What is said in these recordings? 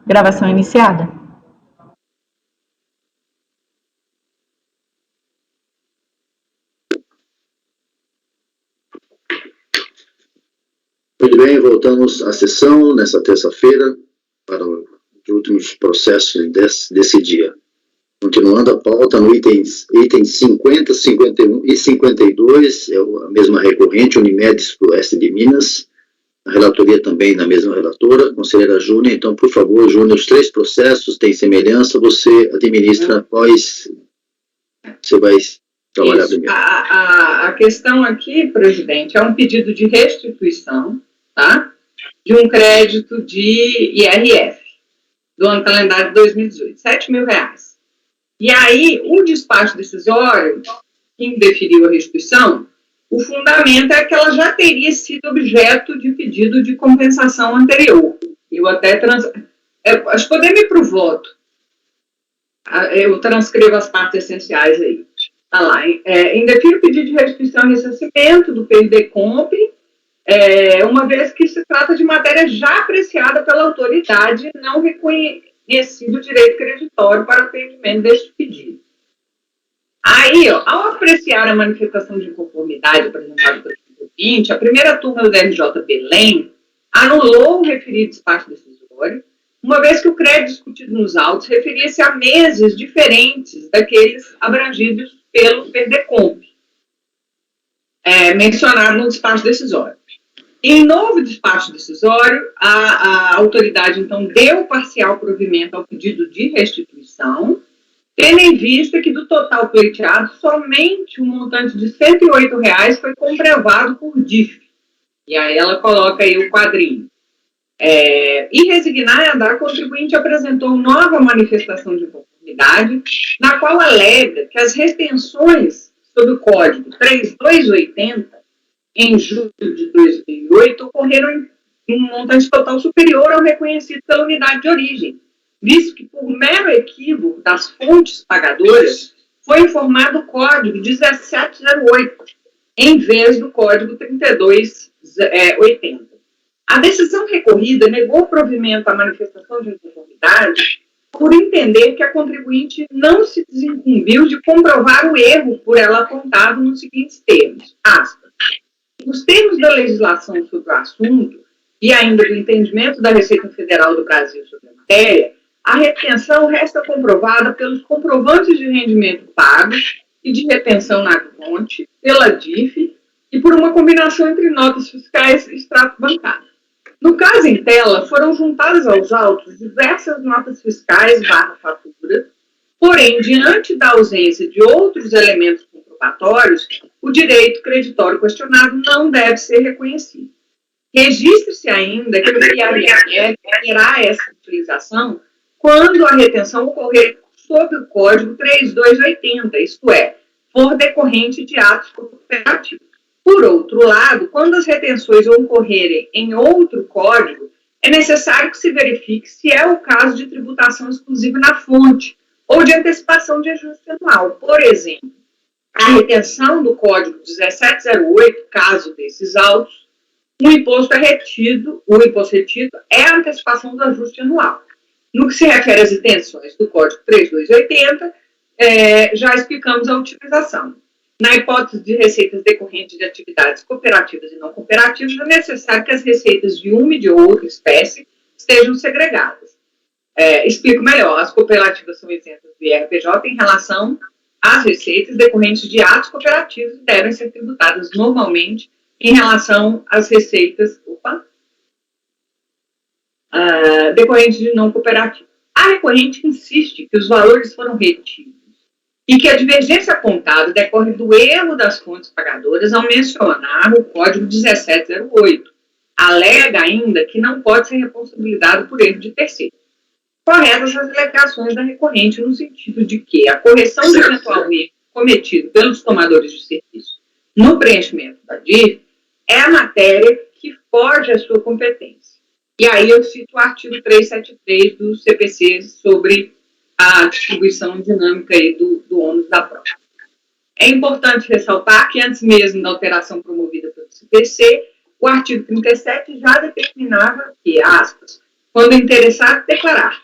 Gravação iniciada. Muito bem, voltamos à sessão nessa terça-feira para os últimos processos desse dia. Continuando a pauta no itens 50, 51 e 52, é a mesma recorrente, Unimed Sudoeste de Minas, a relatoria também da mesma relatora, conselheira Júnior. Então, por favor, Júnior, os três processos têm semelhança, você administra quais você vai trabalhar primeiro. A questão aqui, presidente, é um pedido de restituição, tá? De um crédito de IRF, do ano calendário de 2018, R$7.000. E aí, o despacho decisório, que indeferiu a restituição, o fundamento é que ela já teria sido objeto de pedido de compensação anterior. Eu até acho que poder ir para o voto. Eu transcrevo as partes essenciais aí. Tá lá. Indefiro o pedido de restituição e ressarcimento do PRD-COMP, uma vez que se trata de matéria já apreciada pela autoridade, não reconhecido o direito creditório para o atendimento deste pedido. Aí, ao apreciar a manifestação de inconformidade apresentada pelo contribuinte, a primeira turma do DRJ Belém anulou o referido despacho decisório, uma vez que o crédito discutido nos autos referia-se a meses diferentes daqueles abrangidos pelo PRD-COMP, mencionado no despacho decisório. Em novo despacho decisório, a autoridade, então, deu parcial provimento ao pedido de restituição, tendo em vista que do total pleiteado, somente um montante de R$108 foi comprovado por DIF. E aí ela coloca aí o quadrinho. E resignada, a contribuinte apresentou nova manifestação de inconformidade, na qual alega que as retenções sob o Código 3280, em julho de 2008, ocorreram em um montante total superior ao reconhecido pela unidade de origem, visto que, por mero equívoco das fontes pagadoras, foi informado o Código 1708, em vez do Código 3280. A decisão recorrida negou provimento à manifestação de inconformidade por entender que a contribuinte não se desincumbiu de comprovar o erro por ela apontado nos seguintes termos, aspas, nos termos da legislação sobre o assunto e ainda do entendimento da Receita Federal do Brasil sobre a matéria, a retenção resta comprovada pelos comprovantes de rendimento pagos e de retenção na fonte, pela DIF e por uma combinação entre notas fiscais e extrato bancário. No caso em tela, foram juntadas aos autos diversas notas fiscais /fatura, porém, diante da ausência de outros elementos comprobatórios, o direito creditório questionado não deve ser reconhecido. Registre-se ainda que o IRF terá essa utilização quando a retenção ocorrer sob o Código 3280, isto é, for decorrente de atos cooperativos. Por outro lado, quando as retenções ocorrerem em outro código, é necessário que se verifique se é o caso de tributação exclusiva na fonte ou de antecipação de ajuste anual. Por exemplo, a retenção do Código 1708, caso desses autos, o imposto retido é a antecipação do ajuste anual. No que se refere às retenções do Código 3280, já explicamos a utilização. Na hipótese de receitas decorrentes de atividades cooperativas e não cooperativas, é necessário que as receitas de uma e de outra espécie estejam segregadas. Explico melhor, as cooperativas são isentas do IRPJ em relação às receitas decorrentes de atos cooperativos e devem ser tributadas normalmente em relação às receitas decorrentes de não cooperativas. A recorrente insiste que os valores foram retidos e que a divergência apontada decorre do erro das fontes pagadoras ao mencionar o Código 1708. Alega ainda que não pode ser responsabilizado por erro de terceiro. Corretas as alegações da recorrente no sentido de que a correção do eventual erro cometido pelos tomadores de serviço no preenchimento da DIF é a matéria que foge à sua competência. E aí eu cito o artigo 373 do CPC sobre a distribuição dinâmica aí do ônus da prova. É importante ressaltar que antes mesmo da alteração promovida pelo CPC, o artigo 37 já determinava que, aspas, quando o interessado declarar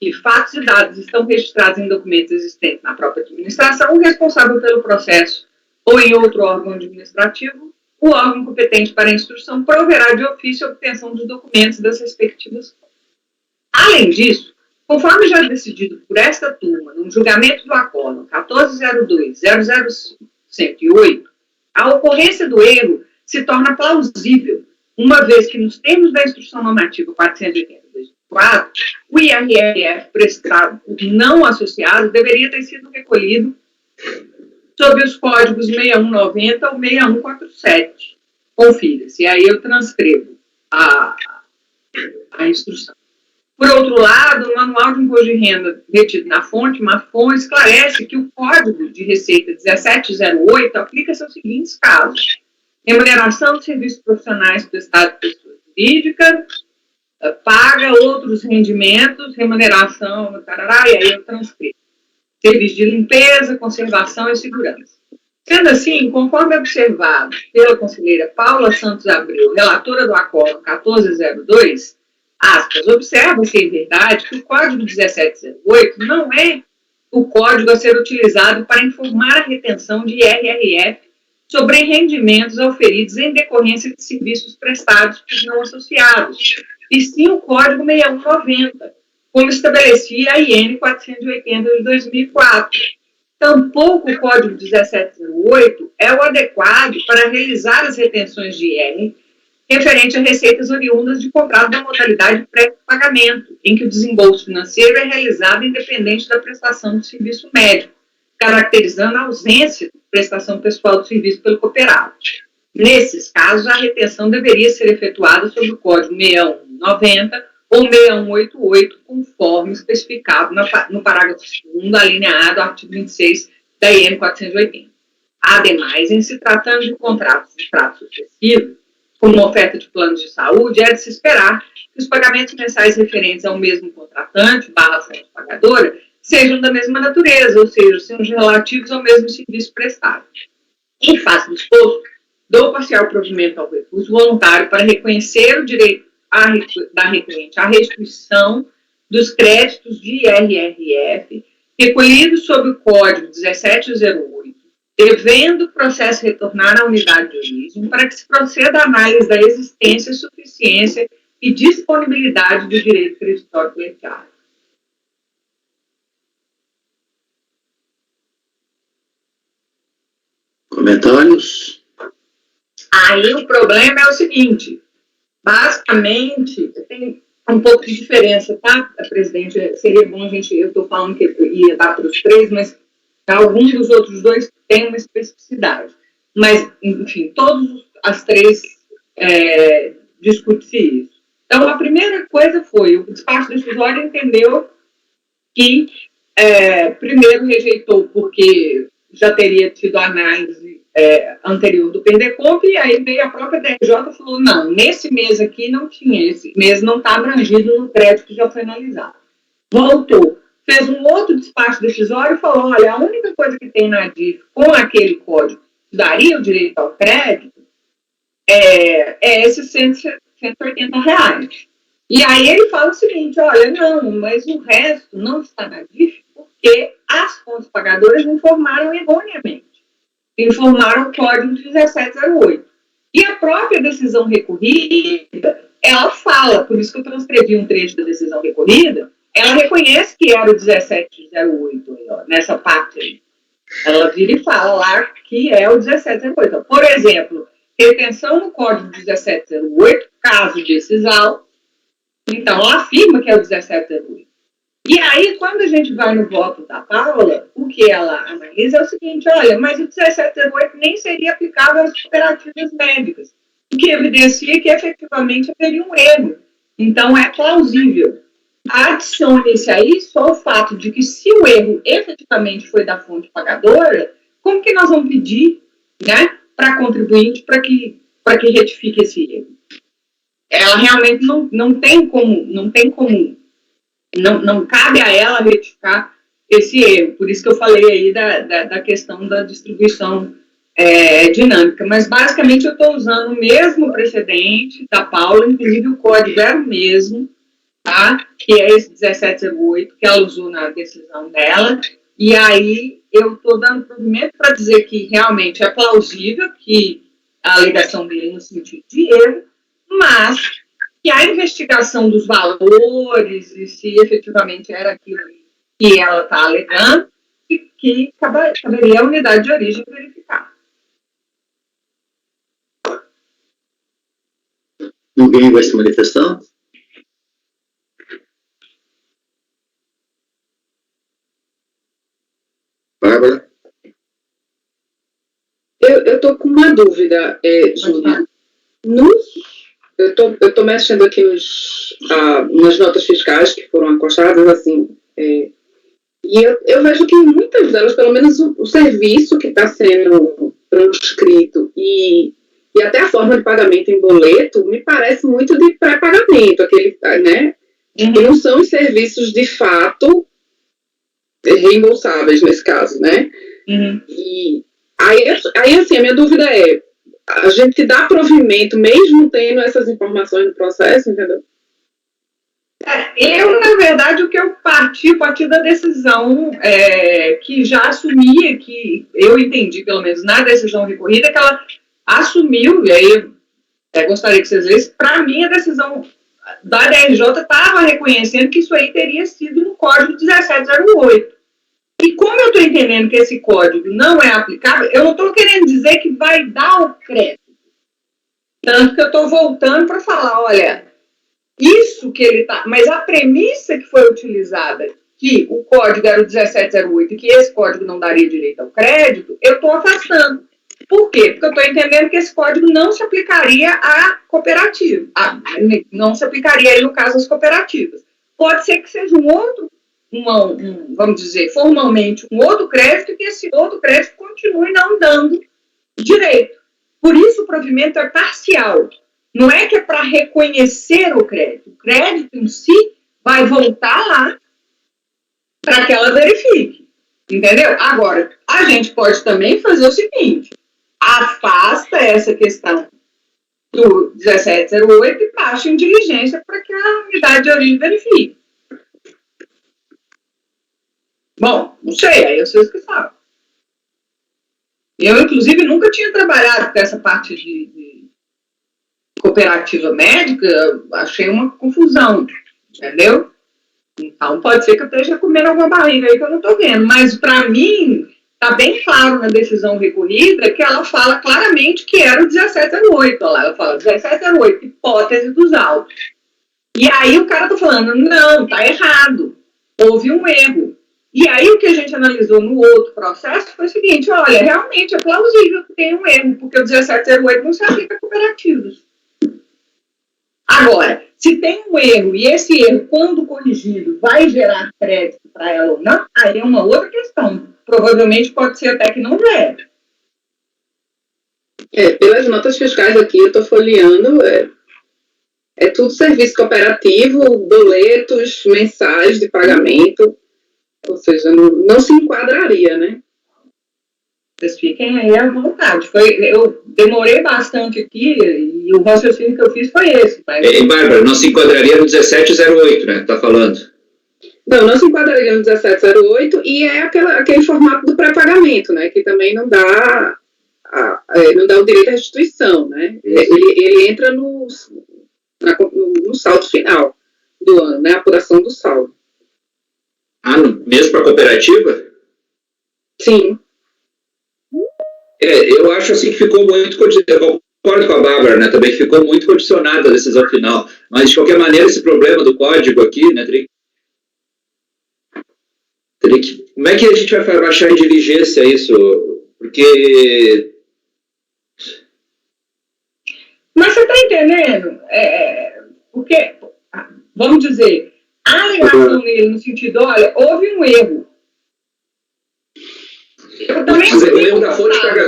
que fatos e dados estão registrados em documentos existentes na própria administração, o responsável pelo processo ou em outro órgão administrativo, o órgão competente para a instrução proverá de ofício a obtenção dos documentos das respectivas fontes. Além disso, conforme já decidido por esta turma no julgamento do acórdão 1402-005-108, a ocorrência do erro se torna plausível, uma vez que, nos termos da Instrução Normativa 480/2004, o IRRF prestado por não associado deveria ter sido recolhido sob os códigos 6190 ou 6147. Confira-se, e aí eu transcrevo a instrução. Por outro lado, o Manual de Imposto de Renda retido na fonte, MAFON, esclarece que o Código de Receita 1708 aplica-se aos seguintes casos: remuneração de serviços profissionais prestados por pessoa jurídica, paga outros rendimentos, remuneração, tarará, e aí eu transcrevo. Serviço de limpeza, conservação e segurança. Sendo assim, conforme observado pela conselheira Paula Santos Abreu, relatora do acórdão 1402, aspas, observa-se em verdade que o Código 1708 não é o código a ser utilizado para informar a retenção de IRRF sobre rendimentos auferidos em decorrência de serviços prestados por não associados, e sim o Código 6190, como estabelecia a IN 480 de 2004. Tampouco o Código 1708 é o adequado para realizar as retenções de IR referente a receitas oriundas de contrato da modalidade pré-pagamento, em que o desembolso financeiro é realizado independente da prestação do serviço médico, caracterizando a ausência de prestação pessoal do serviço pelo cooperado. Nesses casos, a retenção deveria ser efetuada sob o Código 6190 ou 6188, conforme especificado no parágrafo 2º, alínea A do artigo 26 da IN 480. Ademais, em se tratando de contratos de trato sucessivo, como oferta de planos de saúde, é de se esperar que os pagamentos mensais referentes ao mesmo contratante, fonte pagadora, sejam da mesma natureza, ou seja, sejam relativos ao mesmo serviço prestado. Em face do exposto, dou parcial provimento ao recurso voluntário para reconhecer o direito da requerente à restituição dos créditos de IRRF recolhidos sob o Código 1708, devendo o processo retornar à unidade de origem para que se proceda à análise da existência, suficiência e disponibilidade do direito creditório colegiado. Comentários? Aí o problema é o seguinte, basicamente, tem um pouco de diferença, tá, presidente? Seria bom eu estou falando que ia dar para os três, mas alguns dos outros dois têm uma especificidade. Mas, enfim, todas as três discute-se isso. Então, a primeira coisa foi, o despacho decisório entendeu que, primeiro, rejeitou porque já teria tido a análise anterior do PERDECOMP, e aí veio a própria DRJ e falou, não, nesse mês aqui não tinha, esse mês não está abrangido no crédito que já foi analisado. Voltou, fez um outro despacho decisório e falou, olha, a única coisa que tem na DIF com aquele código que daria o direito ao crédito é esses R$180. E aí ele fala o seguinte, olha, não, mas o resto não está na DIF porque as fontes pagadoras informaram erroneamente. Informaram o Código 1708. E a própria decisão recorrida, ela fala, por isso que eu transcrevi um trecho da decisão recorrida, ela reconhece que era o 1708, nessa parte aí. Ela vira e fala lá que é o 1708. Então, por exemplo, retenção no Código 1708, caso decisal, então ela afirma que é o 1708. E aí, quando a gente vai no voto da Paula, o que ela analisa é o seguinte, olha, mas o 1708 nem seria aplicável às cooperativas médicas, o que evidencia que efetivamente haveria um erro. Então, é plausível. Adicione-se aí só o fato de que se o erro efetivamente foi da fonte pagadora, como que nós vamos pedir, né, para a contribuinte para que retifique esse erro? Ela realmente não cabe a ela retificar esse erro. Por isso que eu falei aí da questão da distribuição dinâmica. Mas, basicamente, eu estou usando o mesmo precedente da Paula, inclusive o código era o mesmo, tá? Que é esse 1708, que ela usou na decisão dela, e aí eu estou dando provimento para dizer que realmente é plausível que a alegação dele no sentido de erro, mas que a investigação dos valores e se efetivamente era aquilo que ela está alegando, que caberia a unidade de origem verificar. Ninguém vai se manifestar? Bárbara? Eu estou com uma dúvida, Júlia. Eu tô mexendo aqui nas notas fiscais que foram acostadas, assim, e eu vejo que muitas delas, pelo menos o serviço que está sendo transcrito e até a forma de pagamento em boleto, me parece muito de pré-pagamento, aquele, né? Que não são os serviços de fato reembolsáveis nesse caso, né? E aí, assim, a minha dúvida é, a gente dá provimento mesmo tendo essas informações no processo, entendeu? Eu, na verdade, o que eu parti da decisão que já assumia, que eu entendi, pelo menos na decisão recorrida, que ela assumiu, e aí gostaria que vocês lessem, para mim a decisão da DRJ estava reconhecendo que isso aí teria sido no Código 1708. E como eu estou entendendo que esse código não é aplicável, eu não estou querendo dizer que vai dar o crédito. Tanto que eu estou voltando para falar, olha, isso que ele está... Mas a premissa que foi utilizada, que o código era o 1708 e que esse código não daria direito ao crédito, eu estou afastando. Por quê? Porque eu estou entendendo que esse código não se aplicaria à cooperativa. Não se aplicaria aí, no caso, às cooperativas. Pode ser que seja um outro, vamos dizer, formalmente, um outro crédito, e que esse outro crédito continue não dando direito. Por isso o provimento é parcial. Não é que é para reconhecer o crédito. O crédito em si vai voltar lá para que ela verifique. Entendeu? Agora, a gente pode também fazer o seguinte: afasta essa questão do 1708 e baixa em diligência para que a unidade de origem verifique. Bom, não sei, aí vocês que sabem. Eu, inclusive, nunca tinha trabalhado com essa parte de cooperativa médica, achei uma confusão, entendeu? Então, pode ser que eu esteja comendo alguma barriga aí que eu não estou vendo, mas, para mim, está bem claro na decisão recorrida que ela fala claramente que era o 1708, olha lá, ela fala 1708, hipótese dos autos. E aí o cara está falando, não, está errado, houve um erro. E aí o que a gente analisou no outro processo foi o seguinte, olha, realmente é plausível que tenha um erro, porque o 1708 não se aplica a cooperativas. Agora, se tem um erro, e esse erro, quando corrigido, vai gerar crédito para ela ou não, aí é uma outra questão. Provavelmente pode ser até que não gere. Pelas notas fiscais aqui, eu estou folheando, é tudo serviço cooperativo, boletos mensais de pagamento, ou seja, não se enquadraria, né? Vocês fiquem aí à vontade. Eu demorei bastante aqui e o raciocínio que eu fiz foi esse. Mas... Bárbara, não se enquadraria no 1708, né? Tá falando? Não se enquadraria no 1708 e é aquele formato do pré-pagamento, né? Que também não dá o direito à restituição, né? Ele entra no saldo final do ano, né? A apuração do saldo. Mesmo para a cooperativa? Sim. Eu acho assim que ficou muito condicionado, concordo com a Bárbara, né, também ficou muito condicionada a decisão final, mas de qualquer maneira esse problema do código aqui, né, como é que a gente vai baixar em diligência isso? Porque... Mas você está entendendo? Porque, vamos dizer, a alegação dele no sentido, olha, houve um erro. Eu também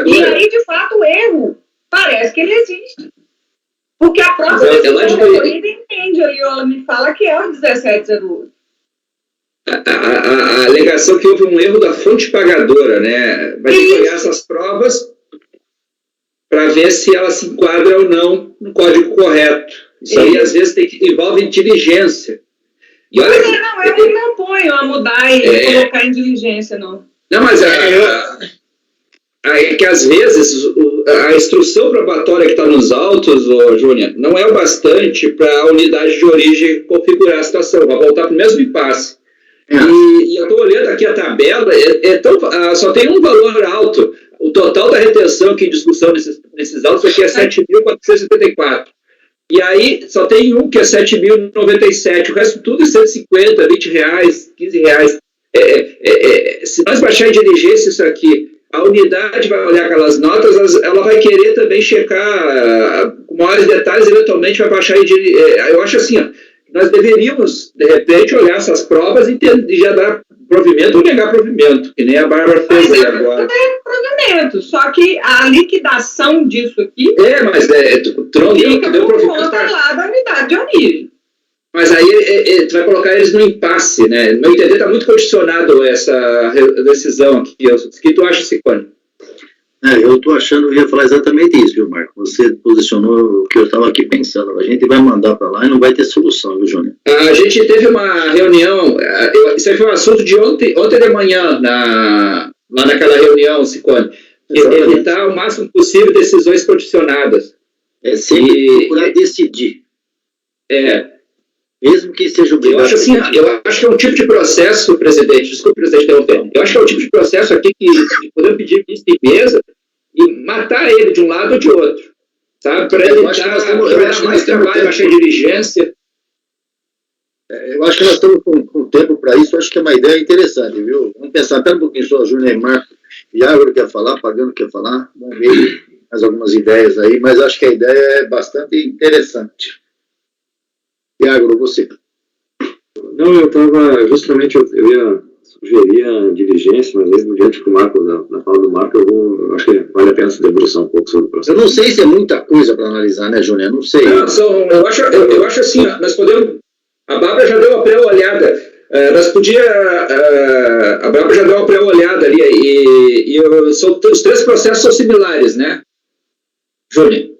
e aí, de fato, o erro parece que ele existe. Porque a própria corrida entende ali, ela me fala que é o 1708. A alegação que houve um erro da fonte pagadora, né? Vai ter que olhar essas provas para ver se ela se enquadra ou não no código correto. Isso aí, às vezes, envolve diligência. E olha, Não, eu não me oponho a mudar e colocar em diligência, não. Não, mas é que às vezes a instrução probatória que está nos autos, Júnior, não é o bastante para a unidade de origem configurar a situação, vai voltar para o mesmo impasse. E eu estou olhando aqui a tabela, só tem um valor alto. O total da retenção aqui em discussão nesses autos aqui é 7.474. E aí só tem um que é 7.097. O resto tudo é 150, R$20, R$15. Se nós baixar em diligência isso aqui, a unidade vai olhar aquelas notas, ela vai querer também checar com maiores detalhes, eventualmente vai baixar em diligência. Eu acho assim, ó, nós deveríamos, de repente, olhar essas provas e já dar provimento ou negar provimento, que nem a Bárbara fez aí agora. Provimento, só que a liquidação disso aqui... mas fica por conta lá da unidade de origem. Mas aí tu vai colocar eles no impasse, né? No meu entender, está muito condicionado essa decisão aqui. O que tu acha, Ciccone? Eu estou achando, eu ia falar exatamente isso, viu, Marco? Você posicionou o que eu estava aqui pensando. A gente vai mandar para lá e não vai ter solução, viu, Júnior? A gente teve uma reunião, isso aí foi um assunto de ontem de manhã, lá naquela reunião, Ciccone. Evitar o máximo possível decisões condicionadas. Sempre procurar decidir. Mesmo que seja obrigado. Eu acho que é um tipo de processo, presidente, desculpe, presidente, eu acho que é um tipo de processo aqui que podemos pedir vista em mesa e matar ele de um lado ou de outro, sabe? Para evitar mais trabalho, baixar diligência. Eu acho que nós estamos com tempo para isso, eu acho que é uma ideia interessante, viu? Vamos pensar até um pouquinho só, Júnior e Marco. Iago quer falar, Pagano quer falar, vamos ver mais algumas ideias aí, mas acho que a ideia é bastante interessante. Iago, você. Não, eu estava justamente, eu ia sugerir a diligência, mas mesmo diante do Marco, da fala do Marco, eu acho que vale a pena se debruçar um pouco sobre o processo. Eu não sei se é muita coisa para analisar, né, Júnior? Não sei. Eu acho assim, nós podemos... A Bárbara já deu uma pré-olhada. A Bárbara já deu uma pré-olhada ali, os três processos são similares, né, Júnior?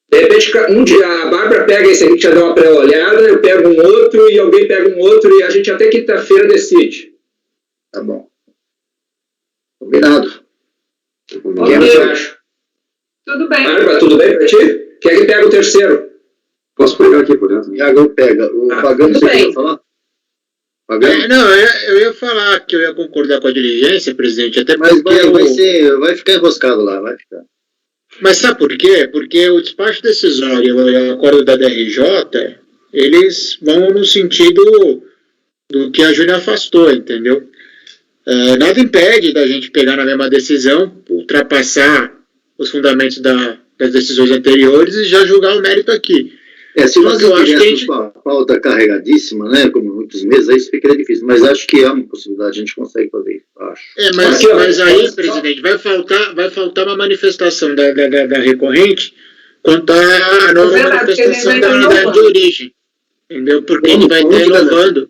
De repente, um dia a Bárbara pega esse aqui que já deu uma pré-olhada, eu pego um outro e alguém pega um outro e a gente até quinta-feira decide. Tá bom. Combinado. O que você acha? Tudo bem. Bárbara, tudo bem pra ti? Quem é que pega o terceiro? Posso pegar aqui por dentro? Iago pega. O Pagano, você quer falar? Não, eu ia falar que eu ia concordar com a diligência, presidente, até mas porque... vai ficar enroscado lá, vai ficar. Mas sabe por quê? Porque o despacho decisório e o acordo da DRJ, eles vão no sentido do que a Júlia afastou, entendeu? Nada impede da gente pegar na mesma decisão, ultrapassar os fundamentos das decisões anteriores e já julgar o mérito aqui. Se nós tivéssemos uma pauta carregadíssima, né, como muitos meses, aí isso ficaria difícil, mas acho que é uma possibilidade, a gente consegue fazer isso, acho. Mas aí, presidente, vai faltar uma manifestação da recorrente quanto à nova manifestação da unidade de origem, entendeu? Porque a gente vai estar inovando.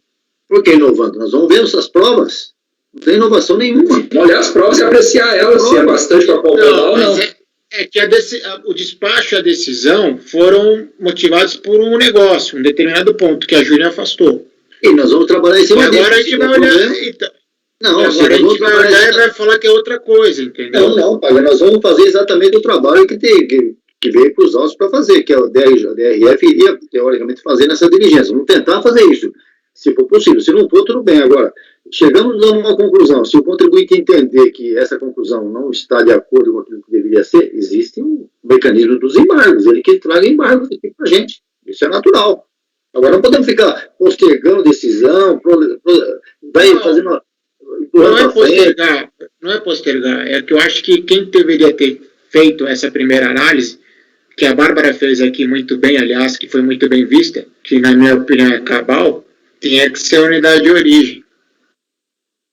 Por que inovando? Nós vamos ver essas provas, não tem inovação nenhuma. Olhar as provas e apreciar elas, se é bastante para concordar ou não. É que o despacho e a decisão foram motivados por um negócio, um determinado ponto que a Júlia afastou. E nós vamos trabalhar em cima disso. Agora a gente vai olhar... Agora a gente vai olhar e vai falar que é outra coisa, entendeu? Não, nós vamos fazer exatamente o trabalho que veio para os autos para fazer, que a DRF iria, teoricamente, fazer nessa diligência. Vamos tentar fazer isso, se for possível. Se não for, tudo bem. Agora, chegamos a uma conclusão. Se o contribuinte entender que essa conclusão não está de acordo com aquilo que deveria ser, existe um mecanismo dos embargos. Ele que traga embargos aqui para a gente. Isso é natural. Agora, não podemos ficar postergando decisão, fazendo uma... Não é postergar. É que eu acho que quem deveria ter feito essa primeira análise, que a Bárbara fez aqui muito bem, aliás, que foi muito bem vista, que na minha opinião é cabal, tinha que ser a unidade de origem.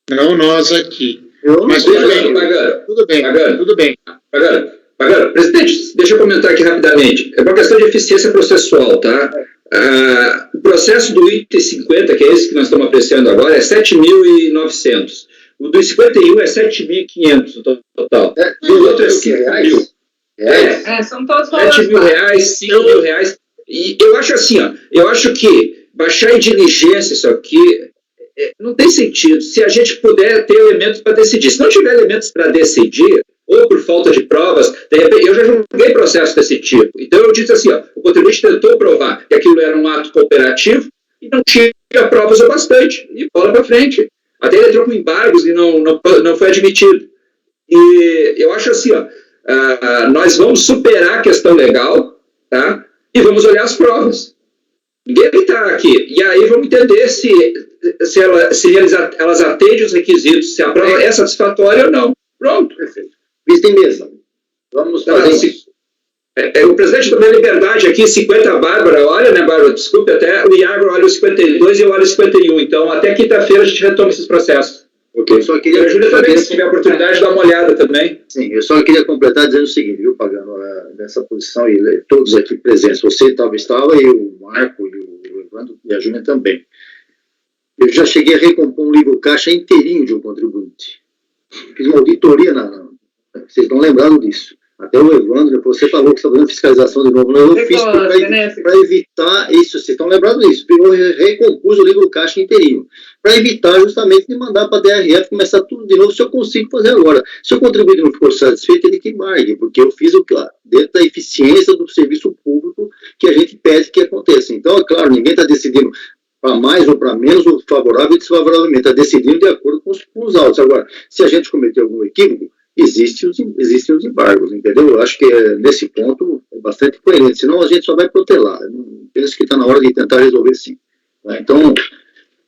Não nós aqui. Mas tudo bem. Pagano, presidente, deixa eu comentar aqui rapidamente. É uma questão de eficiência processual, tá? O processo do item 50, que é esse que nós estamos apreciando agora, é 7.900. O do 51 é 7.500 no total. E o outro é 5.000. São todos R$7.000, R$5.000. E eu acho assim, eu acho que baixar em diligência isso aqui não tem sentido. Se a gente puder ter elementos para decidir. Se não tiver elementos para decidir, ou por falta de provas, de repente, eu já julguei processo desse tipo. Então eu disse assim, ó, o contribuinte tentou provar que aquilo era um ato cooperativo e não tinha provas o bastante, e bola para frente. Até ele entrou com embargos e não foi admitido. E eu acho assim, ó, nós vamos superar a questão legal, tá? E vamos olhar as provas. Ninguém está aqui. E aí vamos entender se elas atendem os requisitos, se a prova é satisfatória ou não. Pronto. Perfeito. Vista em mesa. Vamos fazer isso. O presidente da minha liberdade aqui, 50 a Bárbara, olha, né, Bárbara? Desculpe, até o Iago olha o 52 e eu olho o 51. Então, até quinta-feira a gente retoma esses processos. Ok. Só queria, a Júlia também, se tiver a oportunidade, dá uma olhada também. Sim, eu só queria completar dizendo o seguinte, viu, Pagano, nessa posição, e todos aqui presentes, você talvez estava, e o Marco, e o Evandro, e a Júlia também. Eu já cheguei a recompor um livro caixa inteirinho de um contribuinte. Fiz uma auditoria, vocês estão lembrados disso. Até o Evandro, você falou que está fazendo fiscalização de novo, eu fiz para evitar isso, vocês estão lembrados disso, eu recompus o livro caixa inteirinho, para evitar justamente de mandar para a DRF começar tudo de novo, se eu consigo fazer agora. Se o contribuinte não for satisfeito, ele que embargue, porque eu fiz o que dentro da eficiência do serviço público que a gente pede que aconteça. Então, é claro, ninguém está decidindo para mais ou para menos, ou favorável ou desfavoravelmente, está decidindo de acordo com os autos. Agora, se a gente cometer algum equívoco, existem os embargos, entendeu? Eu acho que nesse ponto é bastante coerente, senão a gente só vai protelar. Eu penso que está na hora de tentar resolver sim. Tá? Então,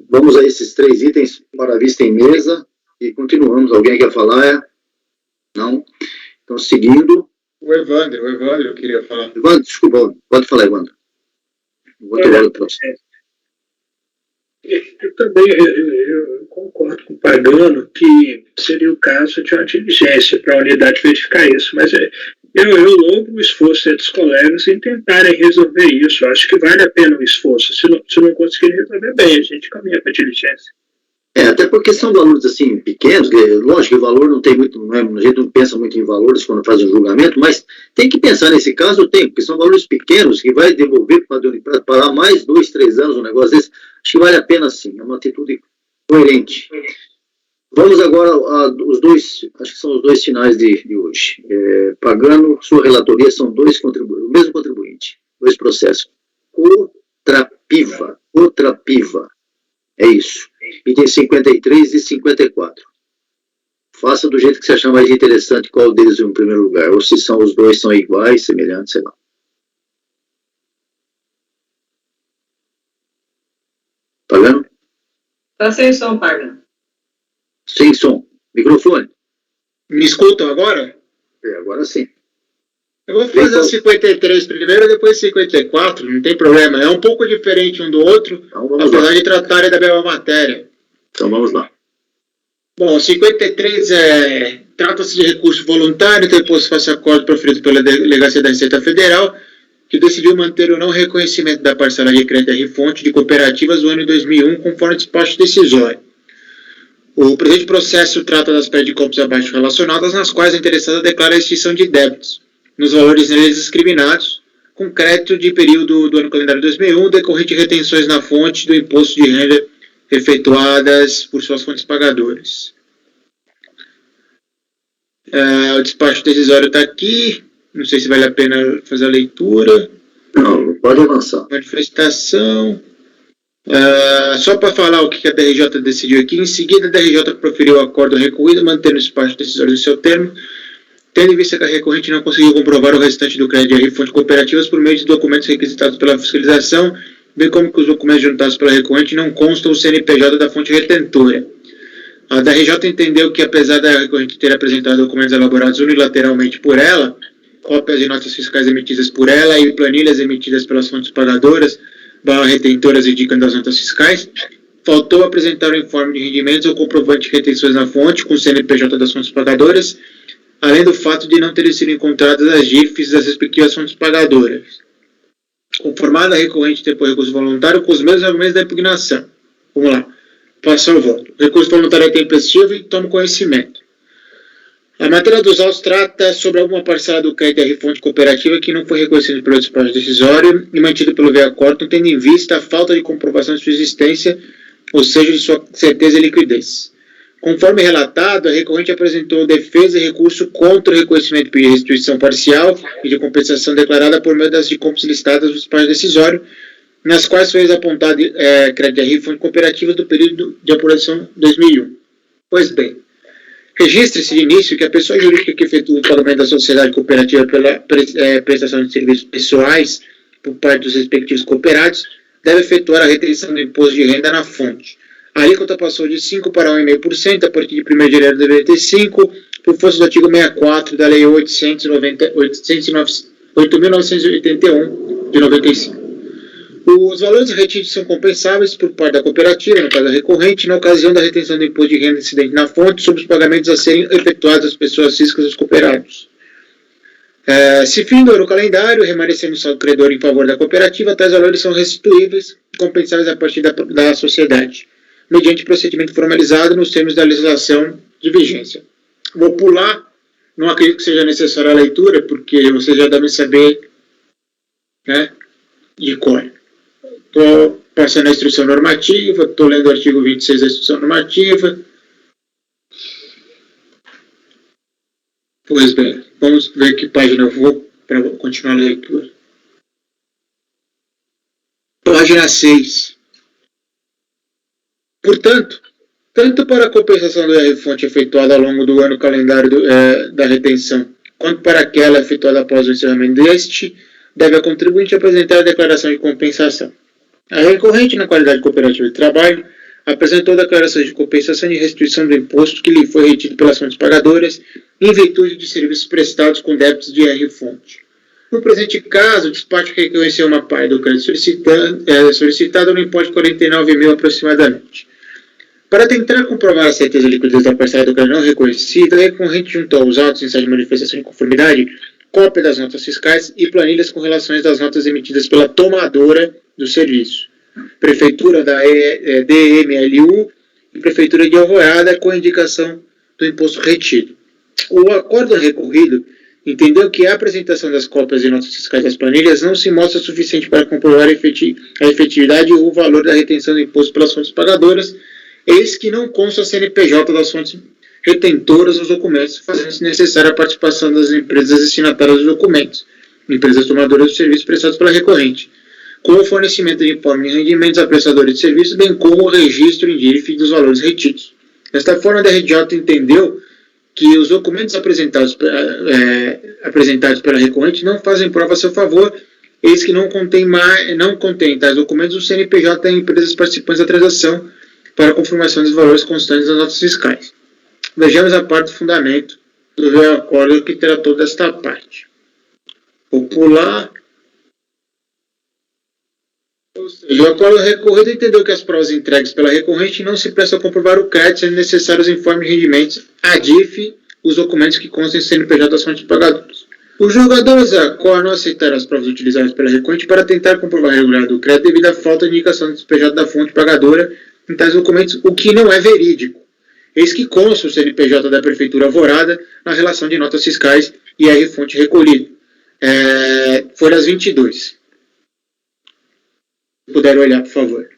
vamos a esses 3 itens para a vista em mesa e continuamos. Alguém quer falar? Não? Então, seguindo. O Evandro queria falar. Evandro, desculpa, pode falar, Evandro. Vou tomar o processo. Eu também eu concordo com o Pagano que seria o caso de uma diligência para a unidade verificar isso, mas eu louvo o esforço dos colegas em tentarem resolver isso. Eu acho que vale a pena o esforço. Se não conseguir resolver bem, a gente caminha para a diligência. Até porque são valores assim pequenos, lógico que o valor não tem muito, a gente não pensa muito em valores quando faz um julgamento, mas tem que pensar nesse caso, porque são valores pequenos que vai devolver para parar mais 2, 3 anos um negócio desse. Acho que vale a pena sim, é uma atitude coerente. Vamos agora os dois, acho que são os 2 finais de hoje. Pagano, sua relatoria são 2 contribuintes, o mesmo contribuinte, 2 processos. Cotrapiva. É isso. Item 53 e 54. Faça do jeito que você achar mais interessante qual deles em primeiro lugar, ou se são os 2 são iguais, semelhantes, sei lá. Tá vendo? Tá sem som, Pagano. Sem som. Microfone. Me escutam agora? Agora sim. Eu vou fazer o 53 primeiro e depois 54, não tem problema. É um pouco diferente um do outro, então, apesar de tratarem da mesma matéria. Então vamos lá. Bom, 53 trata-se de recurso voluntário interposto face a acordo proferido pela Delegacia da Receita Federal, que decidiu manter o não reconhecimento da parcela de crédito R-Fonte de cooperativas do ano de 2001, conforme despacho decisório. O presente processo trata das perdas de compras abaixo relacionadas, nas quais a interessada declara a extinção de débitos, nos valores neles discriminados, com crédito de período do ano calendário 2001, decorrente de retenções na fonte do imposto de renda efetuadas por suas fontes pagadoras. O despacho decisório está aqui, não sei se vale a pena fazer a leitura. Não, pode avançar. Manifestação. Só para falar o que a DRJ decidiu aqui, em seguida a DRJ proferiu o acordo recorrido, mantendo o despacho decisório no seu termo, tendo em vista que a recorrente não conseguiu comprovar o restante do crédito de fonte cooperativas por meio de documentos requisitados pela fiscalização, bem como que os documentos juntados pela recorrente não constam o CNPJ da fonte retentora. A DRJ entendeu que, apesar da recorrente ter apresentado documentos elaborados unilateralmente por ela, cópias de notas fiscais emitidas por ela e planilhas emitidas pelas fontes pagadoras, retentoras indicando as notas fiscais, faltou apresentar o informe de rendimentos ou comprovante de retenções na fonte com o CNPJ das fontes pagadoras, além do fato de não terem sido encontradas as GIFs das respectivas fontes pagadoras. Conformada a recorrente interpor recurso voluntário com os mesmos argumentos da impugnação. Vamos lá. Passo ao voto. O recurso voluntário é tempestivo e toma conhecimento. A matéria dos autos trata sobre alguma parcela do crédito da fonte cooperativa que não foi reconhecido pelo despacho decisório e mantido pelo VEA-Corte, tendo em vista a falta de comprovação de sua existência, ou seja, de sua certeza e liquidez. Conforme relatado, a recorrente apresentou defesa e recurso contra o reconhecimento de restituição parcial e de compensação declarada por meio das compras listadas no despacho decisório, nas quais foi apontado crédito de fonte cooperativa do período de apuração 2001. Pois bem, registre-se de início que a pessoa jurídica que efetua o pagamento da sociedade cooperativa pela prestação de serviços pessoais por parte dos respectivos cooperados deve efetuar a retenção do imposto de renda na fonte. A alíquota passou de 5% para 1,5% a partir de 1º de janeiro de 1995, por força do artigo 64 da Lei 8.981 de 95. Os valores retidos são compensáveis por parte da cooperativa, no caso da recorrente, na ocasião da retenção do imposto de renda incidente na fonte sobre os pagamentos a serem efetuados às pessoas físicas dos cooperados. Se fim do calendário, remanescendo o saldo credor em favor da cooperativa, tais valores são restituíveis e compensáveis a partir da sociedade, mediante procedimento formalizado nos termos da legislação de vigência. Vou pular, não acredito que seja necessária a leitura, porque vocês já devem saber, né, de cor. Estou passando a instrução normativa, estou lendo o artigo 26 da instrução normativa. Pois bem, vamos ver que página eu vou para continuar a leitura. Página 6. Portanto, tanto para a compensação do IR-fonte efetuada ao longo do ano calendário da retenção, quanto para aquela efetuada após o encerramento deste, deve a contribuinte apresentar a declaração de compensação. A recorrente, na qualidade de cooperativa de trabalho, apresentou declarações de compensação e restituição do imposto que lhe foi retido pelas fontes pagadoras em virtude de serviços prestados com débitos de IR-fonte. No presente caso, o despacho reconheceu uma parte do crédito solicitado no importe de 49 mil aproximadamente. Para tentar comprovar a certeza de liquidez da parcela do crédito não reconhecida, a recorrente juntou aos autos em de manifestação de conformidade cópia das notas fiscais e planilhas com relações das notas emitidas pela tomadora do serviço, Prefeitura da DMLU e Prefeitura de Alvorada, com a indicação do imposto retido. O acordo recorrido entendeu que a apresentação das cópias e notas fiscais das planilhas não se mostra suficiente para comprovar a efetividade ou o valor da retenção do imposto pelas fontes pagadoras, eis que não consta a CNPJ das fontes retentoras dos documentos, fazendo-se necessária a participação das empresas destinatárias dos documentos, empresas tomadoras de serviços prestados pela recorrente, com o fornecimento de informe de rendimentos a prestadores de serviços, bem como o registro em DIRF dos valores retidos. Desta forma, a DRJ entendeu que os documentos apresentados pela recorrente não fazem prova a seu favor, eis que não contém tais documentos o CNPJ das empresas participantes da transação para a confirmação dos valores constantes das notas fiscais. Vejamos a parte do fundamento do acordo que tratou desta parte. Vou pular. Ou seja, o acordo recorrido entendeu que as provas entregues pela recorrente não se prestam a comprovar o crédito, sendo necessários os informes de rendimentos, a DIF, os documentos que constem CNPJ das fontes pagadoras. Os jogadores da COR não aceitaram as provas utilizadas pela recorrente para tentar comprovar a regularidade do crédito devido à falta de indicação do CNPJ da fonte pagadora em tais documentos, o que não é verídico. Eis que consta o CNPJ da Prefeitura Alvorada na relação de notas fiscais e IR-fonte recolhido. Folhas 22. Se puder olhar, por favor.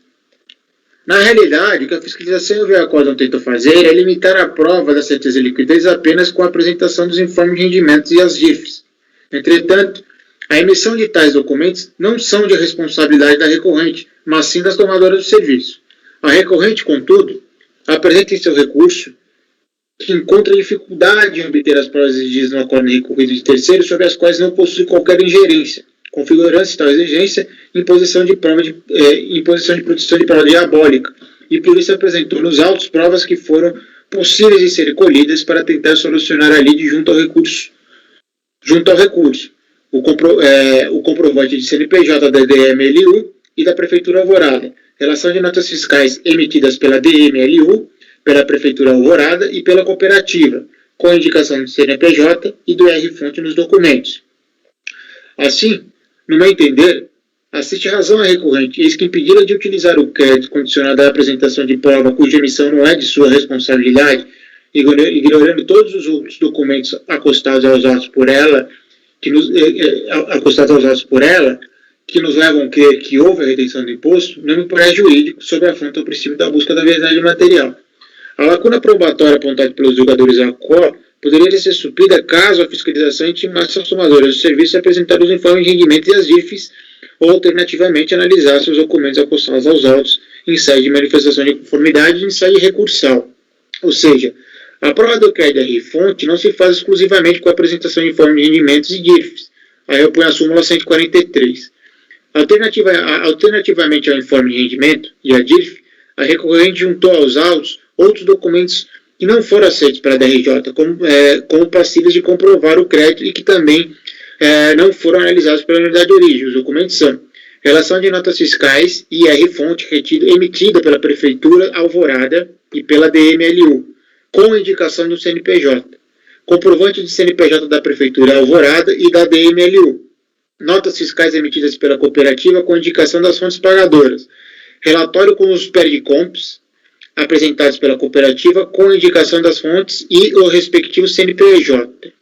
Na realidade, o que a fiscalização e o VEA-Corte tentam fazer é limitar a prova da certeza de liquidez apenas com a apresentação dos informes de rendimentos e as DIFs. Entretanto, a emissão de tais documentos não são de responsabilidade da recorrente, mas sim das tomadoras do serviço. A recorrente, contudo, apresenta em seu recurso que encontra dificuldade em obter as provas exigidas no acordo recorrido de terceiros sobre as quais não possui qualquer ingerência, configurando-se tal exigência em posição de produção de prova diabólica, e por isso apresentou nos autos provas que foram possíveis de serem colhidas para tentar solucionar a lide junto ao recurso. O comprovante de CNPJ da DMLU e da Prefeitura Alvorada, relação de notas fiscais emitidas pela DMLU, pela Prefeitura Alvorada e pela cooperativa, com a indicação do CNPJ e do IR-fonte nos documentos. Assim, no meu entender, assiste razão à recorrente, eis que impedi-la de utilizar o crédito condicionado à apresentação de prova cuja emissão não é de sua responsabilidade, ignorando todos os outros documentos acostados aos autos por ela, que nos levam a crer que houve a retenção do imposto, não me parece jurídico sob a afronta ao princípio da busca da verdade material. A lacuna probatória apontada pelos julgadores da COR poderia ser suprida caso a fiscalização intimasse aos tomadores do serviço apresentar os informes de rendimento e as IFs, ou alternativamente analisasse os documentos acostados aos autos em sede de manifestação de conformidade e em sede recursal. Ou seja, a prova do crédito RI-fonte não se faz exclusivamente com a apresentação de informes de rendimentos e DIRFs. Aí eu ponho a súmula 143. Alternativamente ao informe de rendimento e à DIRF, a recorrente juntou aos autos outros documentos que não foram aceitos pela DRJ, como passíveis de comprovar o crédito e que também não foram analisados pela unidade de origem. Os documentos são relação de notas fiscais e RI-fonte emitida pela Prefeitura Alvorada e pela DMLU, com indicação do CNPJ, comprovante de CNPJ da Prefeitura Alvorada e da DMLU, notas fiscais emitidas pela cooperativa com indicação das fontes pagadoras, relatório com os PERDCOMPs apresentados pela cooperativa com indicação das fontes e o respectivo CNPJ.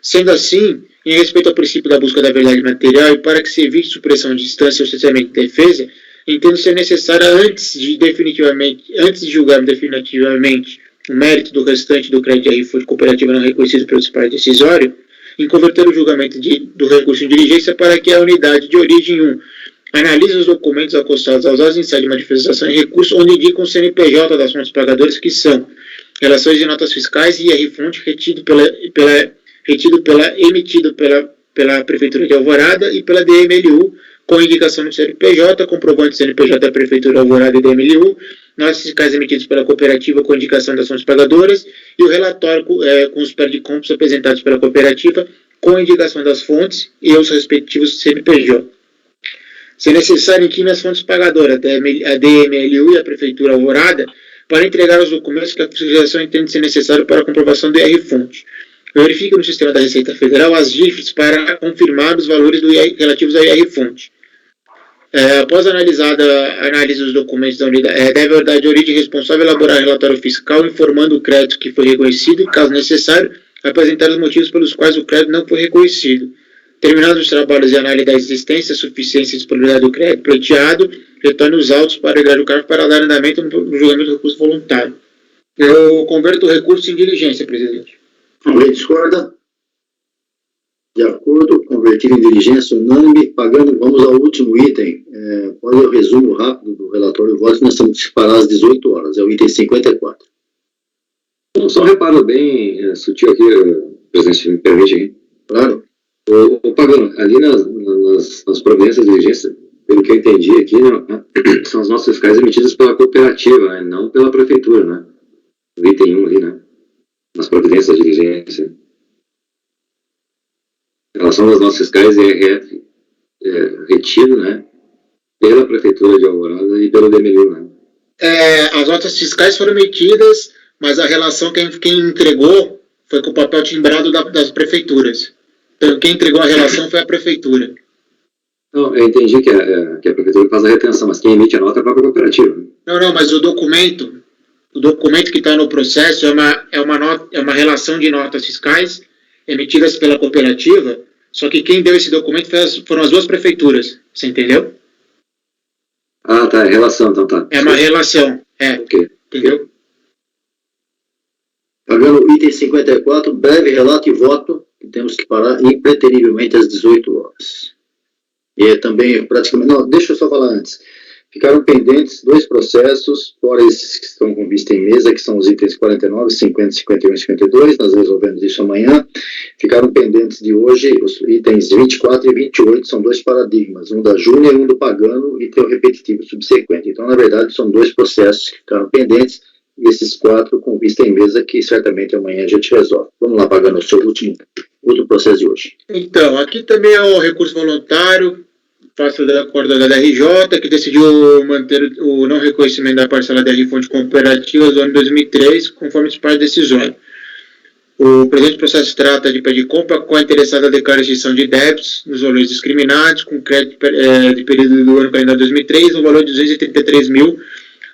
Sendo assim, em respeito ao princípio da busca da verdade material e para que se evite supressão de instância ou cessamento de defesa, entendo ser necessário, antes de julgar definitivamente o mérito do restante do crédito de RI-fonte cooperativa não reconhecido pelo despacho decisório, em converter o julgamento do recurso em diligência para que a unidade de origem 1 analise os documentos acostados aos autos em sede de manifestação e recurso, onde indicam o CNPJ das fontes pagadoras, que são relações de notas fiscais e RI-fonte emitido pela Prefeitura de Alvorada e pela DMLU, com indicação do CNPJ, comprovante do CNPJ da Prefeitura Alvorada e DMLU, notas fiscais emitidos pela cooperativa com indicação das fontes pagadoras e o relatório com os PERDCOMPs apresentados pela cooperativa com indicação das fontes e os respectivos CNPJ. Se necessário, inquime as fontes pagadoras, a DMLU e a Prefeitura Alvorada, para entregar os documentos que a fiscalização entende ser necessário para a comprovação do RI-fonte. Verifique no sistema da Receita Federal as GIFs para confirmar os valores relativos ao RI-fonte. Após a análise dos documentos da unidade, deve a unidade de origem responsável elaborar relatório fiscal informando o crédito que foi reconhecido e, caso necessário, apresentar os motivos pelos quais o crédito não foi reconhecido. Terminados os trabalhos de análise da existência, suficiência e disponibilidade do crédito pleiteado, retorne os autos para o cargo para dar andamento no julgamento do recurso voluntário. Eu converto o recurso em diligência, presidente. Alguém discorda? De acordo, convertido em diligência unânime, pagando, vamos ao último item. Olha o resumo rápido do relatório de votos, nós estamos separados às 18 horas, é o item 54. Só um reparo bem sutil aqui, presidente, se me permite aqui. Claro. O Pagano, ali nas providências de diligência, pelo que eu entendi aqui, né, são as notas fiscais emitidas pela cooperativa, né, não pela prefeitura, né? O item 1 ali, né? Nas providências de diligência. Em relação das notas fiscais, retido, né? Pela prefeitura de Alvorada e pelo DMLU, né? As notas fiscais foram emitidas, mas a relação, quem entregou foi com o papel timbrado das prefeituras. Então, quem entregou a relação foi a prefeitura. Não, eu entendi que a prefeitura faz a retenção, mas quem emite a nota é a própria cooperativa. Não, mas o documento que está no processo é uma relação de notas fiscais emitidas pela cooperativa, só que quem deu esse documento foram as duas prefeituras, você entendeu? Ah, tá, é relação, então tá. É uma relação, Ok. Entendeu? Pagando o item 54, breve relato e voto, que temos que parar impreterivelmente às 18 horas. E também, praticamente, não, deixa eu só falar antes. Ficaram pendentes 2 processos, fora esses que estão com vista em mesa, que são os itens 49, 50, 51 e 52, nós resolvemos isso amanhã. Ficaram pendentes de hoje os itens 24 e 28, são 2 paradigmas, um da Júnior e um do Pagano, e tem o repetitivo subsequente. Então, na verdade, são 2 processos que ficaram pendentes, e esses 4 com vista em mesa, que certamente amanhã a gente resolve. Vamos lá, Pagano, o seu outro processo de hoje. Então, aqui também é o recurso voluntário, parte da acordo da DRJ, que decidiu manter o não reconhecimento da parcela da RI-fonte cooperativa do ano 2003, conforme os pais decisórios. O presente processo trata de pedir compra com a interessada declarar extinção de débitos nos valores discriminados, com crédito de período do ano calendário 2003, no valor de 233 mil,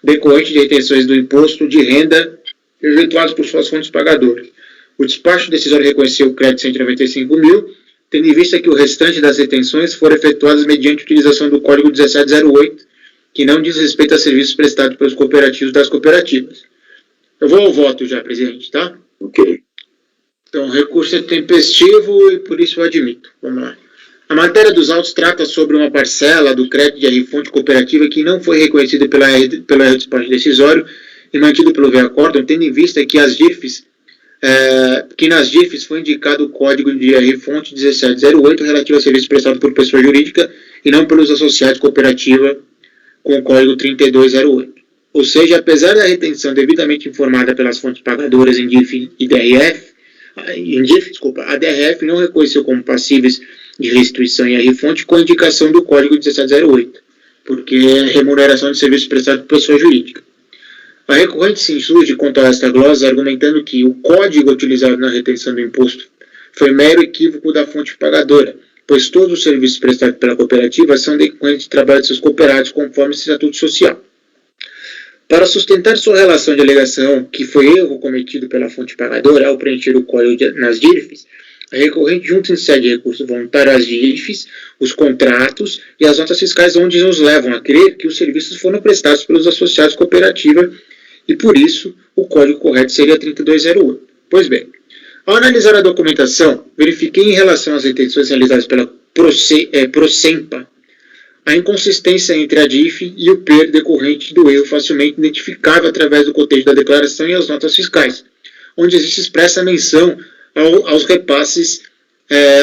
decorrente de retenções do imposto de renda efetuados por suas fontes pagadoras. O despacho decisório reconheceu o crédito de 195 mil, tendo em vista que o restante das retenções foram efetuadas mediante utilização do Código 1708, que não diz respeito a serviços prestados pelos cooperativos das cooperativas. Eu vou ao voto já, presidente, tá? Ok. Então, o recurso é tempestivo e por isso eu admito. Vamos lá. A matéria dos autos trata sobre uma parcela do crédito de R-Fonte cooperativa que não foi reconhecida pelo despacho decisório e mantido pelo VEACórdão, tendo em vista que nas DIRFs foi indicado o código de R-Fonte 1708 relativo a serviço prestado por pessoa jurídica e não pelos associados cooperativa com o código 3208. Ou seja, apesar da retenção devidamente informada pelas fontes pagadoras em DIRF e DRF, a DRF não reconheceu como passíveis de restituição em R-Fonte com a indicação do código 1708, porque é remuneração de serviço prestado por pessoa jurídica. A recorrente se insurge contra esta glosa, argumentando que o código utilizado na retenção do imposto foi mero equívoco da fonte pagadora, pois todos os serviços prestados pela cooperativa são decorrentes de trabalho de seus cooperados conforme o Estatuto Social. Para sustentar sua relação de alegação que foi erro cometido pela fonte pagadora ao preencher o código nas DIRFs, a recorrente junta em sede de recurso voluntário às DIRFs, os contratos e as notas fiscais onde nos levam a crer que os serviços foram prestados pelos associados cooperativa e, por isso, o código correto seria 3208. Pois bem, ao analisar a documentação, verifiquei em relação às retenções realizadas pela Procempa a inconsistência entre a DIF e o PER decorrente do erro facilmente identificável através do cotejo da declaração e as notas fiscais, onde existe expressa menção aos repasses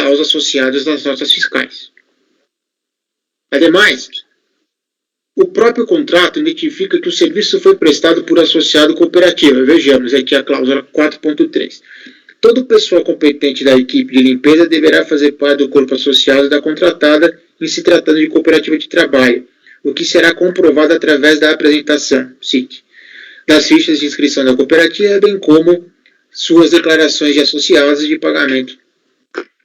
aos associados das notas fiscais. Ademais, o próprio contrato identifica que o serviço foi prestado por associado cooperativa. Vejamos aqui a cláusula 4.3. Todo pessoa competente da equipe de limpeza deverá fazer parte do corpo associado da contratada em se tratando de cooperativa de trabalho, o que será comprovado através da apresentação, CIT, das fichas de inscrição da cooperativa, bem como suas declarações de associados e de pagamento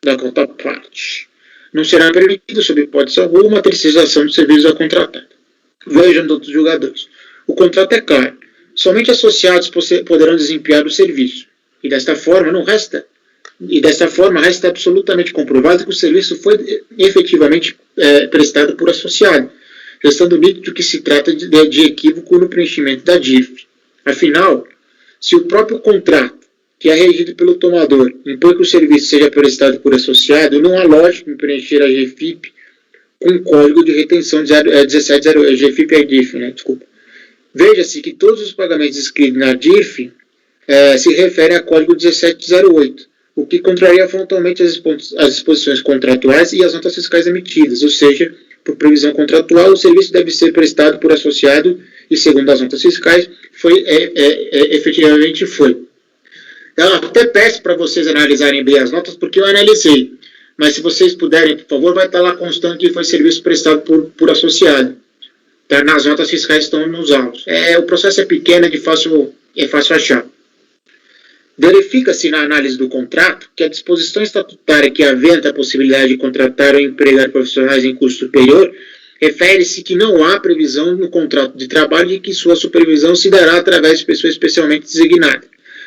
da contraparte. Não será permitido, sob hipótese alguma, a terceirização de serviços da contratada. Vejam, outros julgadores. O contrato é claro. Somente associados poderão desempenhar o serviço. E desta forma, resta absolutamente comprovado que o serviço foi efetivamente prestado por associado, restando nítido que se trata de equívoco no preenchimento da DIF. Afinal, se o próprio contrato, que é regido pelo tomador, impõe que o serviço seja prestado por associado, não há lógica em preencher a GFIP com código de retenção de 1708, GFIP é DIF, né? Desculpa. Veja-se que todos os pagamentos escritos na DIF se referem a código 1708, o que contraria frontalmente as disposições contratuais e as notas fiscais emitidas, ou seja, por previsão contratual, o serviço deve ser prestado por associado e, segundo as notas fiscais, efetivamente foi. Eu até peço para vocês analisarem bem as notas, porque eu analisei, mas se vocês puderem, por favor, vai estar lá constando que foi serviço prestado por associado. Tá? Nas notas fiscais estão nos autos. O processo é pequeno, é fácil achar. Verifica-se na análise do contrato que a disposição estatutária que aventa a possibilidade de contratar ou empregar profissionais em curso superior refere-se que não há previsão no contrato de trabalho de que sua supervisão se dará através de pessoa especialmente designada.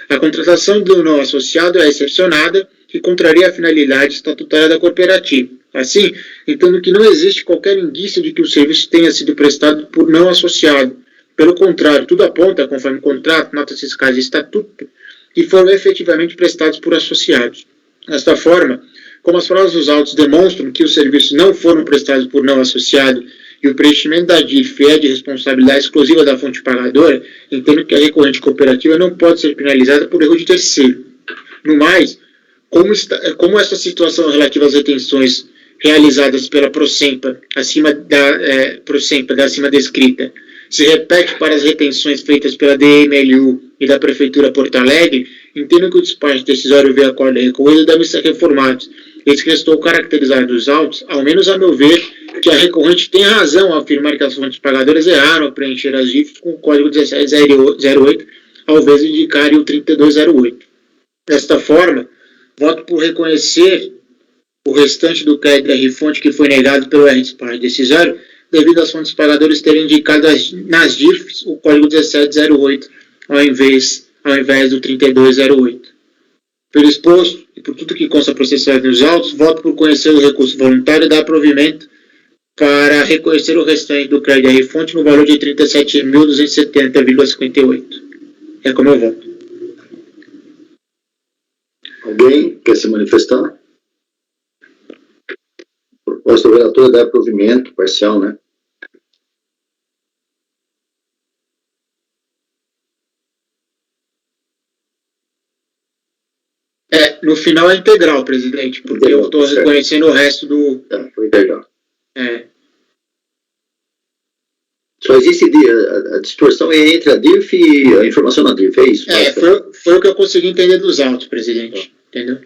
A contratação do não associado é excepcionada e contraria a finalidade estatutária da cooperativa. Assim, entendo que não existe qualquer indício de que o serviço tenha sido prestado por não associado. Pelo contrário, tudo aponta, conforme contrato, notas fiscais e estatuto, que foram efetivamente prestados por associados. Desta forma, como as provas dos autos demonstram que os serviços não foram prestados por não associado e o preenchimento da DIF é de responsabilidade exclusiva da fonte pagadora, entendo que a recorrente cooperativa não pode ser penalizada por erro de terceiro. No mais, como essa situação relativa às retenções realizadas pela Procempa, acima descrita, se repete para as retenções feitas pela DMLU e da Prefeitura Porto Alegre, entendo que o despacho decisório VEACórdão recorrido deve ser reformado. Eis que estou caracterizado dos autos, ao menos a meu ver, que a recorrente tem razão ao afirmar que as fontes pagadoras erraram ao preencher as DIFs com o código 1708, ao invés de indicar o 3208. Desta forma, voto por reconhecer o restante do crédito da R-Fonte que foi negado pelo despacho decisório, devido às fontes pagadoras terem indicado nas DIFs o código 1708, ao invés ao invés do 3208. Pelo exposto e por tudo que consta processado nos autos, voto por conhecer o recurso voluntário e dar provimento para reconhecer o restante do crédito à fonte no valor de 37.270,58. É como eu voto. Alguém quer se manifestar? Proposta do relator é dar provimento parcial, né? No final é integral, presidente, porque Integral, eu estou certo. reconhecendo o resto do... Foi integral. Só existe a distorção é entre a DIRF e a informação da DIRF, é isso? Foi o que eu consegui entender dos autos, presidente. Entendeu?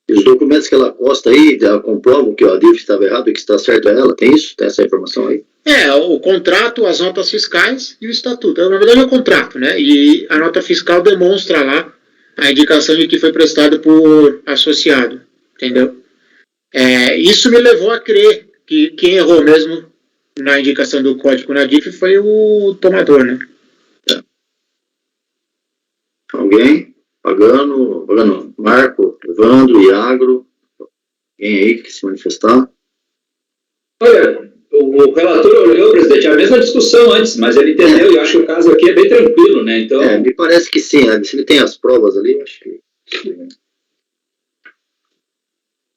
E os documentos que ela posta aí, ela comprova que a DIRF estava errado e que está certo é ela, tem isso? Tem essa informação aí? O contrato, as notas fiscais e o estatuto. Na verdade é o contrato, né? E a nota fiscal demonstra lá a indicação de que foi prestado por associado, entendeu? Isso me levou a crer que quem errou mesmo na indicação do código na DIF foi o tomador, né? Alguém? Pagano, Marco, Evandro, Iagro, alguém aí que se manifestar? Olha, o relator olhou, presidente, a mesma discussão antes, mas ele entendeu e eu acho que o caso aqui é bem tranquilo, né? Então... me parece que sim, né? Se ele tem as provas ali, acho que...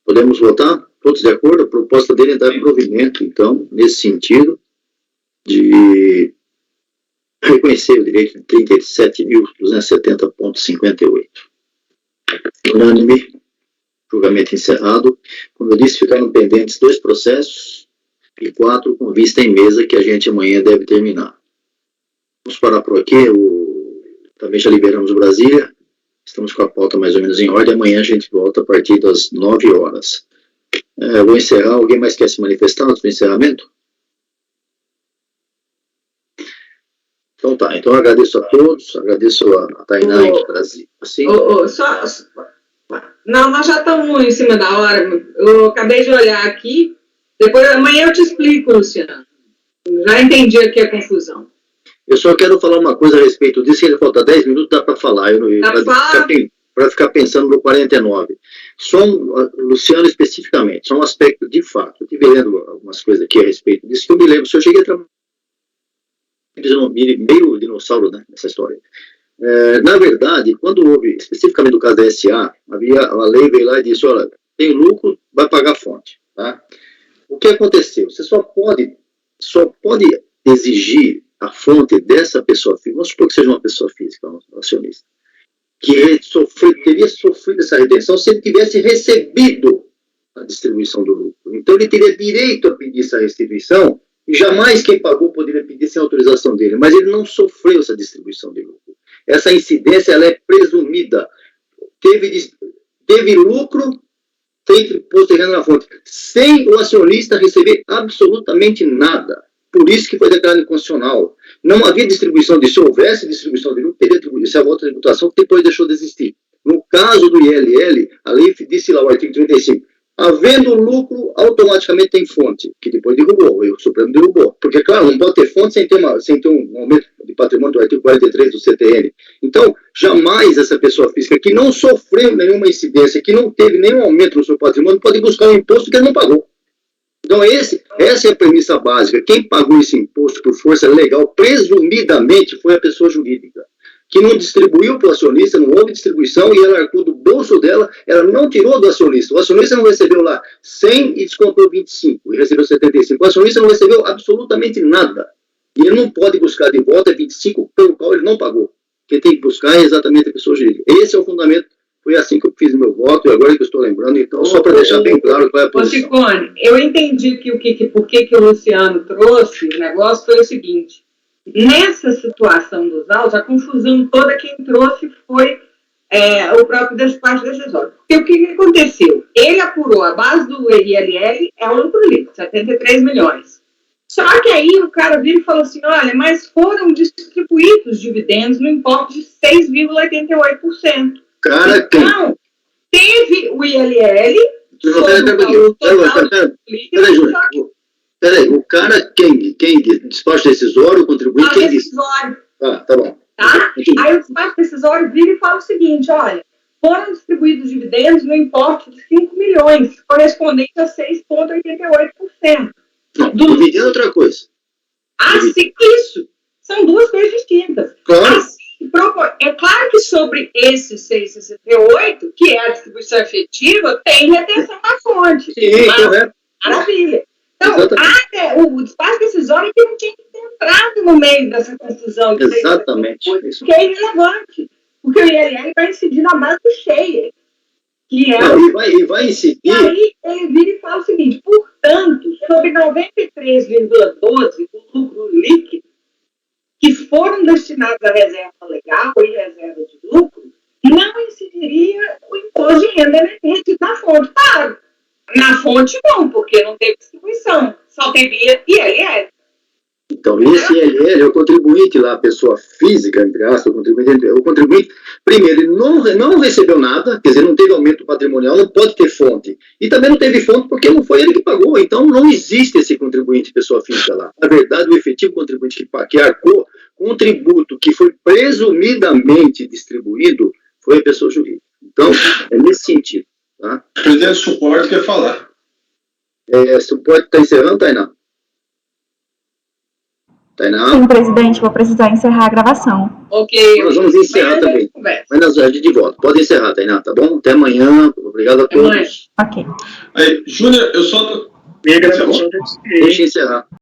Podemos votar? Todos de acordo? A proposta dele é dar provimento, então, nesse sentido, de reconhecer o direito de 37.270,58. Unânime, julgamento encerrado. Como eu disse, ficaram pendentes 2 processos e 4 com vista em mesa que a gente amanhã deve terminar. Vamos parar por aqui. Também já liberamos o Brasília. Estamos com a pauta mais ou menos em ordem. Amanhã a gente volta a partir das 9 horas. Vou encerrar. Alguém mais quer se manifestar antes do encerramento? Então tá. Então agradeço a todos. Agradeço a Tainá em Brasil. Assim? Não, nós já estamos em cima da hora. Eu acabei de olhar aqui. Depois, amanhã eu te explico, Luciano. Já entendi aqui a confusão. Eu só quero falar uma coisa a respeito disso, que ele falta 10 minutos, dá para falar. Para ficar pensando no 49. Luciano especificamente, só um aspecto de fato. Eu estive lendo algumas coisas aqui a respeito disso, que eu me lembro, se eu cheguei a trabalhar meio dinossauro, né, nessa história. Na verdade, quando houve, especificamente no caso da SA, a lei veio lá e disse, olha, tem lucro, vai pagar a fonte. Tá? O que aconteceu? Você só pode exigir a fonte dessa pessoa física, vamos supor que seja uma pessoa física, um acionista, que teria sofrido essa retenção se ele tivesse recebido a distribuição do lucro. Então ele teria direito a pedir essa restituição e jamais quem pagou poderia pedir sem autorização dele, mas ele não sofreu essa distribuição de lucro. Essa incidência ela é presumida. Teve lucro feito imposto de renda na fonte, sem o acionista receber absolutamente nada. Por isso que foi declarado inconstitucional. Não havia distribuição de, se houvesse distribuição de lucro, teria atribuído. Isso é a volta de tributação que depois deixou de existir. No caso do ILL, a lei disse lá, o artigo 35, havendo lucro, automaticamente tem fonte, que depois derrubou, o Supremo derrubou. Porque, claro, não pode ter fonte sem ter um aumento de patrimônio do artigo 43 do CTN. Então, jamais essa pessoa física que não sofreu nenhuma incidência, que não teve nenhum aumento no seu patrimônio, pode buscar um imposto que ele não pagou. Então, essa é a premissa básica. Quem pagou esse imposto por força legal, presumidamente, foi a pessoa jurídica, que não distribuiu para o acionista, não houve distribuição, e ela arcou do bolso dela, ela não tirou do acionista. O acionista não recebeu lá 100 e descontou 25, e recebeu 75. O acionista não recebeu absolutamente nada. E ele não pode buscar de volta 25 pelo qual ele não pagou. Quem tem que buscar é exatamente a pessoa jurídica. Esse é o fundamento. Foi assim que eu fiz meu voto, e agora que eu estou lembrando, então, só para deixar bem claro qual é a posição. Cicone, eu entendi por que o Luciano trouxe o negócio foi o seguinte: nessa situação dos autos, a confusão toda quem trouxe foi o próprio despacho decisório. Porque o que aconteceu? Ele apurou a base do ILL, é o lucro líquido, 73 milhões. Só que aí o cara veio e falou assim, olha, mas foram distribuídos dividendos no importe de 6,88%. Cara, então, teve o ILL... Peraí, Júnior. Peraí, o cara, quem decisório vira e fala o seguinte, olha, foram distribuídos dividendos no importe de 5 milhões, correspondente a 6,88%. Não, dividindo é outra coisa. Assim, isso. São duas coisas distintas. Claro. Assim, é claro que sobre esse 6,68, que é a distribuição efetiva, tem retenção da fonte. Sim, correto. Maravilha. Então, o despacho decisório que não tinha que ter entrado no meio dessa confusão. De Exatamente. que é irrelevante. Porque o ILL vai incidir na base cheia. Que é não, e vai incidir. E aí ele vira e fala o seguinte, portanto, sobre 93,12% do lucro líquido, que foram destinados à reserva legal e reserva de lucro, não incidiria o imposto de renda emergente na fonte. Claro, na fonte não, porque não teve distribuição, só teve ILL. Então, esse ILL é o contribuinte lá, a pessoa física, entre aspas, o contribuinte, primeiro, ele não recebeu nada, quer dizer, não teve aumento patrimonial, não pode ter fonte. E também não teve fonte porque não foi ele que pagou, então não existe esse contribuinte, pessoa física lá. Na verdade, o efetivo contribuinte que arcou com um tributo que foi presumidamente distribuído foi a pessoa jurídica. Então, é nesse sentido. Tá? O presidente do suporte quer falar. Suporte está encerrando, Tainá? Tainá? Sim, presidente, vou precisar encerrar a gravação. Ok. Nós vamos encerrar também. Mas a gente volta. Pode encerrar, Tainá, tá bom? Até amanhã. Obrigado a todos. Ok. Aí, Júnior, eu só... Minha gravação Deixa eu encerrar.